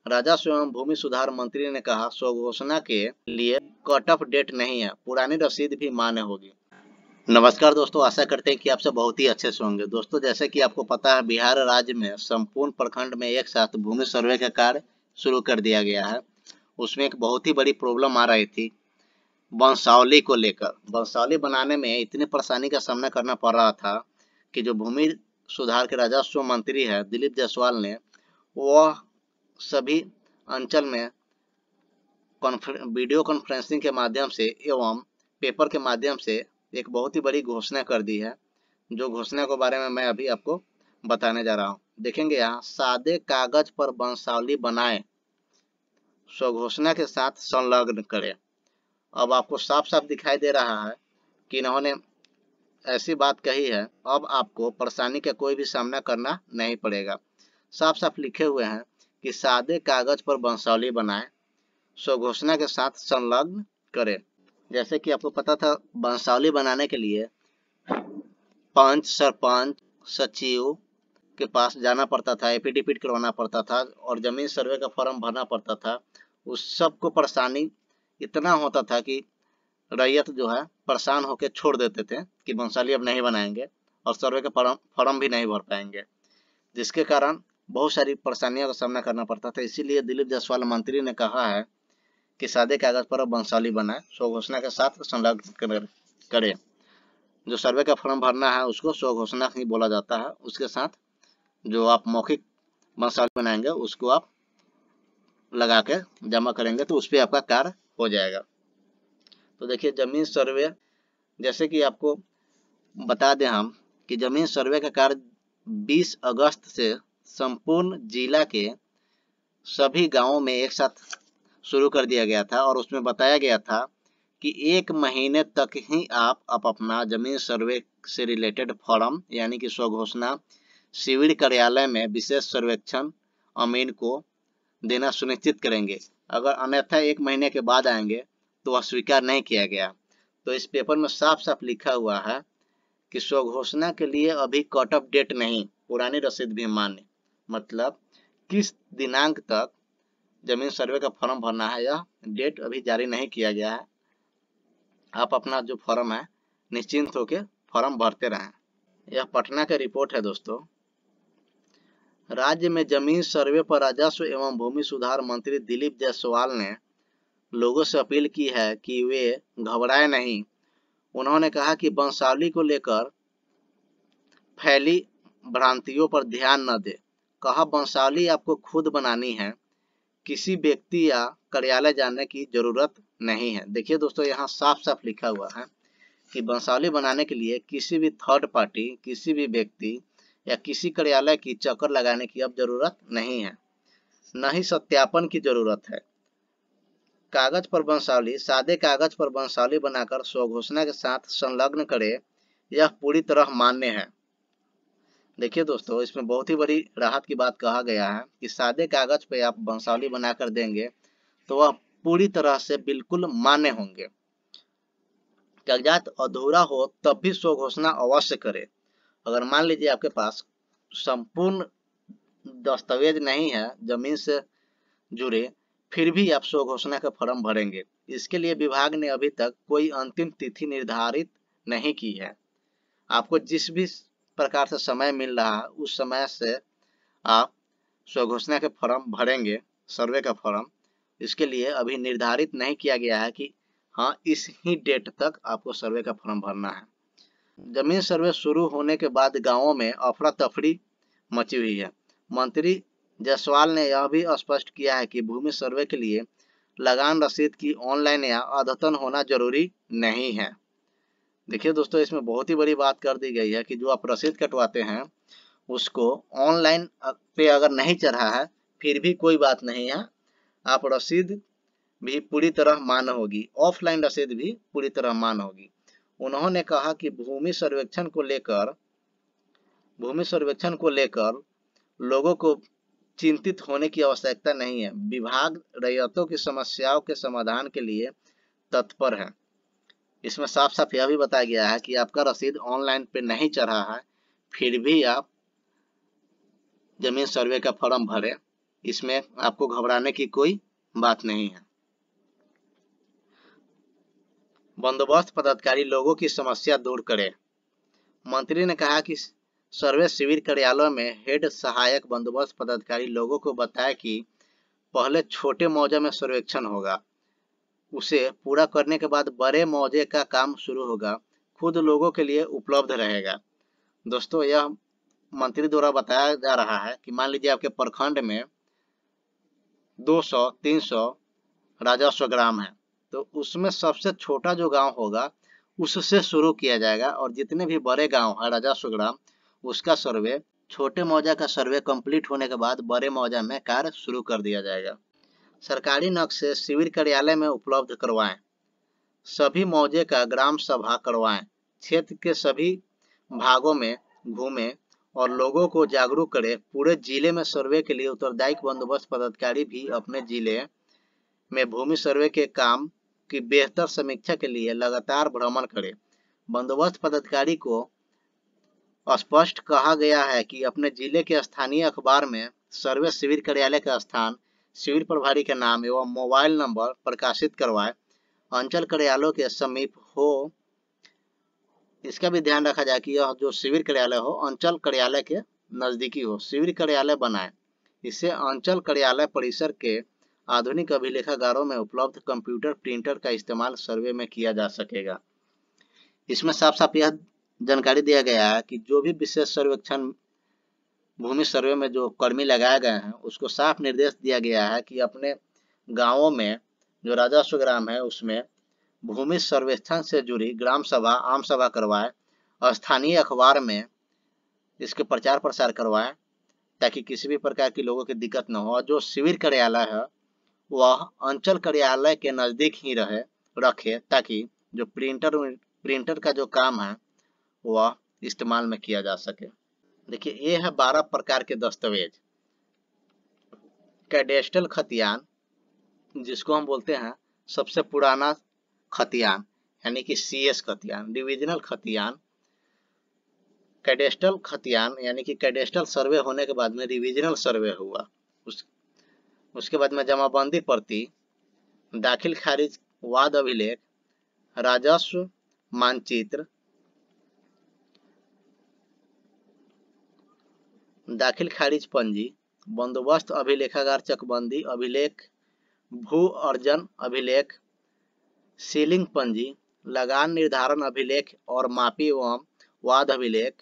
राजस्व एवं भूमि सुधार मंत्री ने कहा स्वघोषणा के लिए कट ऑफ डेट नहीं है, पुरानी रसीद भी मान्य होगी। नमस्कार दोस्तों, आशा करते हैं कि आप सब बहुत ही अच्छे से होंगे। दोस्तों, जैसे कि आपको पता है, बिहार राज्य में संपूर्ण प्रखंड में एक साथ भूमि सर्वे का कार्य शुरू कर दिया गया है। उसमें एक बहुत ही बड़ी प्रॉब्लम आ रही थी वंशावली को लेकर। वंशावली बनाने में इतनी परेशानी का सामना करना पड़ रहा था कि जो भूमि सुधार के राजस्व मंत्री है दिलीप जायसवाल ने, वह सभी अंचल में वीडियो कॉन्फ्रेंसिंग के माध्यम से एवं पेपर के माध्यम से एक बहुत ही बड़ी घोषणा कर दी है, जो घोषणा के बारे में मैं अभी आपको बताने जा रहा हूँ। देखेंगे यहाँ, सादे कागज पर वंशावली बनाए, स्वघोषणा के साथ संलग्न करें। अब आपको साफ साफ दिखाई दे रहा है कि इन्होंने ऐसी बात कही है, अब आपको परेशानी का कोई भी सामना करना नहीं पड़ेगा। साफ साफ लिखे हुए हैं कि सादे कागज पर वंशावली बनाए, स्वघोषणा के साथ संलग्न करें। जैसे कि आपको पता था, वंशावली बनाने के लिए पंच, सरपंच, सचिव के पास जाना पड़ता था, एफिडेविट करवाना पड़ता था और जमीन सर्वे का फॉर्म भरना पड़ता था। उस सब को परेशानी इतना होता था कि रैयत जो है परेशान होकर छोड़ देते थे कि वंशावली अब नहीं बनाएंगे और सर्वे का फॉर्म भी नहीं भर पाएंगे, जिसके कारण बहुत सारी परेशानियों का सामना करना पड़ता था। इसीलिए दिलीप जायसवाल मंत्री ने कहा है कि सादे कागज पर वंशावली बनाए, स्वघोषणा के साथ संलग्न करें। जो सर्वे का फॉर्म भरना है उसको स्वघोषणा ही बोला जाता है। उसके साथ जो आप मौखिक वंशावली बनाएंगे उसको आप लगा के जमा करेंगे तो उस पर आपका कार्य हो जाएगा। तो देखिए, जमीन सर्वे, जैसे कि आपको बता दें हम कि जमीन सर्वे का कार्य 20 अगस्त से संपूर्ण जिला के सभी गांवों में एक साथ शुरू कर दिया गया था और उसमें बताया गया था कि 1 महीने तक ही आप अपना जमीन सर्वे से रिलेटेड फॉर्म यानी कि स्वघोषणा सिविल कार्यालय में विशेष सर्वेक्षण अमीन को देना सुनिश्चित करेंगे। अगर अन्यथा 1 महीने के बाद आएंगे तो वह स्वीकार नहीं किया गया। तो इस पेपर में साफ साफ लिखा हुआ है कि स्वघोषणा के लिए अभी कट ऑफ डेट नहीं, पुरानी रसीद भी मान्य। मतलब किस दिनांक तक जमीन सर्वे का फॉर्म भरना है, यह डेट अभी जारी नहीं किया गया है। आप अपना जो फॉर्म है निश्चिंत होकर फॉर्म भरते रहें। यह पटना का रिपोर्ट है दोस्तों। राज्य में जमीन सर्वे पर राजस्व एवं भूमि सुधार मंत्री दिलीप जायसवाल ने लोगों से अपील की है कि वे घबराए नहीं। उन्होंने कहा कि वंशावली को लेकर फैली भ्रांतियों पर ध्यान न दे। कहा वंशावली आपको खुद बनानी है, किसी व्यक्ति या कार्यालय जाने की जरूरत नहीं है। देखिए दोस्तों, यहाँ साफ साफ लिखा हुआ है कि वंशावली बनाने के लिए किसी भी थर्ड पार्टी, किसी भी व्यक्ति या किसी कार्यालय की चक्कर लगाने की अब जरूरत नहीं है, न ही सत्यापन की जरूरत है। कागज पर वंशावली, सादे कागज पर वंशावली बनाकर स्वघोषणा के साथ संलग्न करे, यह पूरी तरह मान्य है। देखिए दोस्तों, इसमें बहुत ही बड़ी राहत की बात कहा गया है कि सादे कागज पे आप वंशावली बनाकर देंगे तो वह पूरी तरह से बिल्कुल मान्य होंगे। कागजात अधूरा हो तब भी स्वघोषणा अवश्य करें। अगर मान लीजिए आपके पास संपूर्ण दस्तावेज नहीं है जमीन से जुड़े, फिर भी आप स्वघोषणा का फॉर्म भरेंगे। इसके लिए विभाग ने अभी तक कोई अंतिम तिथि निर्धारित नहीं की है। आपको जिस भी प्रकार से समय मिल रहा है उस समय से आप स्वघोषणा के फॉर्म भरेंगे, सर्वे का फॉर्म। इसके लिए अभी निर्धारित नहीं किया गया है कि हाँ इस ही डेट तक आपको सर्वे का फॉर्म भरना है। जमीन सर्वे शुरू होने के बाद गांवों में अफरा तफरी मची हुई है। मंत्री जायसवाल ने यह भी स्पष्ट किया है कि भूमि सर्वे के लिए लगान रसीद की ऑनलाइन या अद्यतन होना जरूरी नहीं है। देखिए दोस्तों, इसमें बहुत ही बड़ी बात कर दी गई है कि जो आप रसीद कटवाते हैं उसको ऑनलाइन पे अगर नहीं चढ़ा है फिर भी कोई बात नहीं है, आप रसीद भी पूरी तरह मान्य होगी, ऑफलाइन रसीद भी पूरी तरह मान्य होगी। उन्होंने कहा कि भूमि सर्वेक्षण को लेकर लोगों को चिंतित होने की आवश्यकता नहीं है। विभाग रैयतों की समस्याओं के समाधान के लिए तत्पर है। इसमें साफ साफ यह भी बताया गया है कि आपका रसीद ऑनलाइन पे नहीं चढ़ा है फिर भी आप जमीन सर्वे का फॉर्म भरें, इसमें आपको घबराने की कोई बात नहीं है। बंदोबस्त पदाधिकारी लोगों की समस्या दूर करे। मंत्री ने कहा कि सर्वे शिविर कार्यालयों में हेड सहायक बंदोबस्त पदाधिकारी लोगों को बताया कि पहले छोटे मौजे में सर्वेक्षण होगा, उसे पूरा करने के बाद बड़े मौजे का काम शुरू होगा, खुद लोगों के लिए उपलब्ध रहेगा। दोस्तों, यह मंत्री द्वारा बताया जा रहा है कि मान लीजिए आपके प्रखंड में 200-300 राजस्व ग्राम है, तो उसमें सबसे छोटा जो गांव होगा उससे शुरू किया जाएगा, और जितने भी बड़े गांव है राजस्व ग्राम, उसका सर्वे, छोटे मौजा का सर्वे कंप्लीट होने के बाद बड़े मौजा में कार्य शुरू कर दिया जाएगा। सरकारी नक्शे शिविर कार्यालय में उपलब्ध करवाएं। सभी मौजे का ग्राम सभा करवाएं। क्षेत्र के सभी भागों में घूमें और लोगों को जागरूक करें। पूरे जिले में सर्वे के लिए उत्तरदायी बंदोबस्त पदाधिकारी भी अपने जिले में भूमि सर्वे के काम की बेहतर समीक्षा के लिए लगातार भ्रमण करें। बंदोबस्त पदाधिकारी को स्पष्ट कहा गया है कि अपने जिले के स्थानीय अखबार में सर्वे शिविर कार्यालय का स्थान, शिविर प्रभारी के नाम एवं मोबाइल नंबर प्रकाशित करवाएं। अंचल कार्यालयों के समीप हो, इसका भी ध्यान रखा जाए कि यह जो शिविर कार्यालय हो अंचल कार्यालय के नजदीकी हो, शिविर कार्यालय बनाएं। इससे अंचल कार्यालय परिसर के आधुनिक अभिलेखागारों में उपलब्ध कंप्यूटर प्रिंटर का इस्तेमाल सर्वे में किया जा सकेगा। इसमें साफ साफ यह जानकारी दिया गया है कि जो भी विशेष सर्वेक्षण भूमि सर्वे में जो कर्मी लगाए गए हैं, उसको साफ निर्देश दिया गया है कि अपने गांवों में जो राजस्व ग्राम है उसमें भूमि सर्वेक्षण से जुड़ी ग्राम सभा, आम सभा करवाएं, स्थानीय अखबार में इसके प्रचार प्रसार करवाएं, ताकि किसी भी प्रकार की लोगों की दिक्कत न हो। और जो शिविर कार्यालय है वह अंचल कार्यालय के नज़दीक ही रखे, ताकि जो प्रिंटर का जो काम है वह इस्तेमाल में किया जा सके। देखिए, ये है 12 प्रकार के दस्तावेज। कैडेस्ट्रल खतियान, जिसको हम बोलते हैं सबसे पुराना खतियान, यानी कि CS खतियान, डिविजनल खतियान, कैडेस्ट्रल खतियान, यानी कि कैडेस्ट्रल सर्वे होने के बाद में रिविजनल सर्वे हुआ, उसके बाद में जमाबंदी पर्ची, दाखिल खारिज वाद अभिलेख, राजस्व मानचित्र, दाखिल खारिज पंजी, बंदोबस्त अभिलेखागार चकबंदी अभिलेख, भू अर्जन अभिलेख, सीलिंग पंजी, लगान निर्धारण अभिलेख और मापी एवं वाद अभिलेख।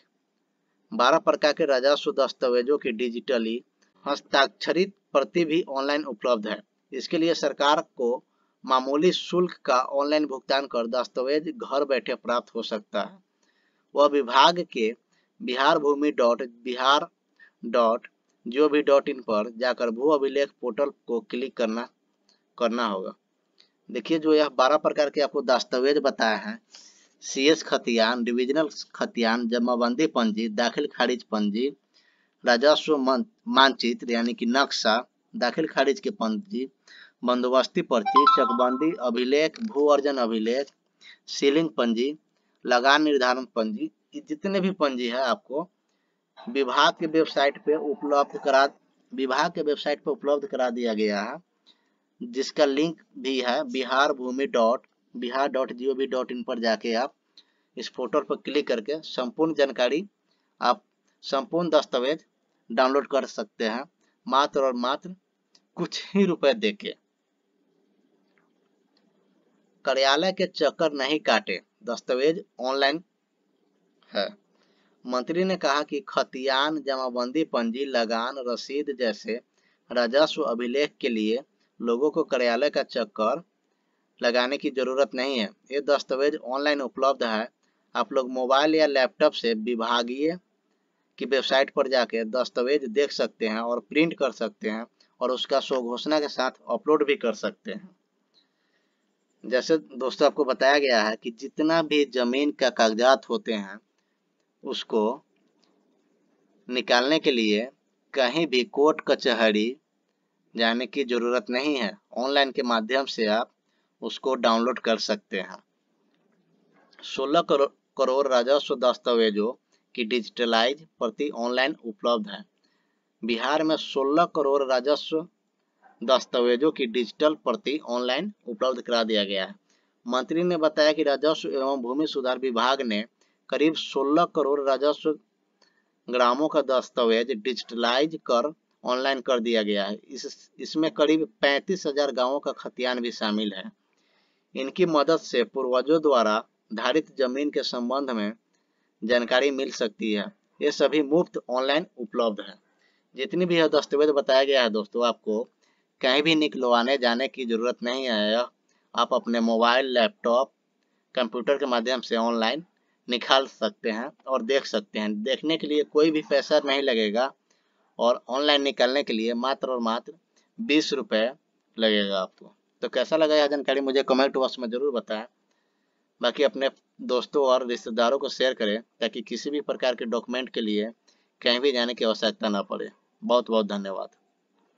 12 प्रकार के राजस्व दस्तावेजों की डिजिटली हस्ताक्षरित प्रति भी ऑनलाइन उपलब्ध है। इसके लिए सरकार को मामूली शुल्क का ऑनलाइन भुगतान कर दस्तावेज घर बैठे प्राप्त हो सकता है। वह विभाग के biharbhumi.bihar.gov.in पर जाकर भू अभिलेख पोर्टल को क्लिक करना होगा। देखिए, जो यह 12 प्रकार के आपको दस्तावेज बताए हैं, CS खतियान, डिविजनल खतियान, जमाबंदी पंजी, दाखिल खारिज पंजी, राजस्व मानचित्र यानी कि नक्शा, दाखिल खारिज के पंजी, बंदोबस्ती पर्ची, चकबंदी अभिलेख, भू अर्जन अभिलेख, सीलिंग पंजी, लगान निर्धारण पंजी, जितने भी पंजी है आपको विभाग के वेबसाइट पे उपलब्ध करा दिया गया है, जिसका लिंक भी है biharbhumi.bihar.gov.in पर जाके आप इस फोटो पर क्लिक करके संपूर्ण जानकारी, आप संपूर्ण दस्तावेज डाउनलोड कर सकते हैं, मात्र और मात्र कुछ ही रुपए देके। कार्यालय के चक्कर नहीं काटे, दस्तावेज ऑनलाइन है। मंत्री ने कहा कि खतियान, जमाबंदी पंजी, लगान, रसीद जैसे राजस्व अभिलेख के लिए लोगों को कार्यालय का चक्कर लगाने की जरूरत नहीं है। ये दस्तावेज ऑनलाइन उपलब्ध है। आप लोग मोबाइल या लैपटॉप से विभागीय की वेबसाइट पर जाकर दस्तावेज देख सकते हैं और प्रिंट कर सकते हैं, और उसका स्वघोषणा के साथ अपलोड भी कर सकते हैं। जैसे दोस्तों आपको बताया गया है कि जितना भी जमीन का कागजात होते हैं उसको निकालने के लिए कहीं भी कोर्ट कचहरी जाने की जरूरत नहीं है। ऑनलाइन के माध्यम से आप उसको डाउनलोड कर सकते हैं। 16 करोड़ राजस्व दस्तावेजों की डिजिटलाइज प्रति ऑनलाइन उपलब्ध है। बिहार में 16 करोड़ राजस्व दस्तावेजों की डिजिटल प्रति ऑनलाइन उपलब्ध करा दिया गया है। मंत्री ने बताया कि राजस्व एवं भूमि सुधार विभाग ने करीब 16 करोड़ राजस्व ग्रामों का दस्तावेज डिजिटलाइज कर ऑनलाइन कर दिया गया है। इसमें करीब 35,000 गांवों का खतियान भी शामिल है। इनकी मदद से पूर्वजों द्वारा धारित जमीन के संबंध में जानकारी मिल सकती है। ये सभी मुफ्त ऑनलाइन उपलब्ध है। जितनी भी यह दस्तावेज बताया गया है दोस्तों, आपको कहीं भी निकलवाने जाने की जरूरत नहीं है। आप अपने मोबाइल, लैपटॉप, कंप्यूटर के माध्यम से ऑनलाइन निकाल सकते हैं और देख सकते हैं। देखने के लिए कोई भी पैसा नहीं लगेगा और ऑनलाइन निकालने के लिए मात्र और मात्र 20 रुपये लगेगा आपको। तो कैसा लगा यह जानकारी मुझे कमेंट बॉक्स में ज़रूर बताएं। बाकी अपने दोस्तों और रिश्तेदारों को शेयर करें ताकि किसी भी प्रकार के डॉक्यूमेंट के लिए कहीं भी जाने की आवश्यकता ना पड़े। बहुत बहुत धन्यवाद।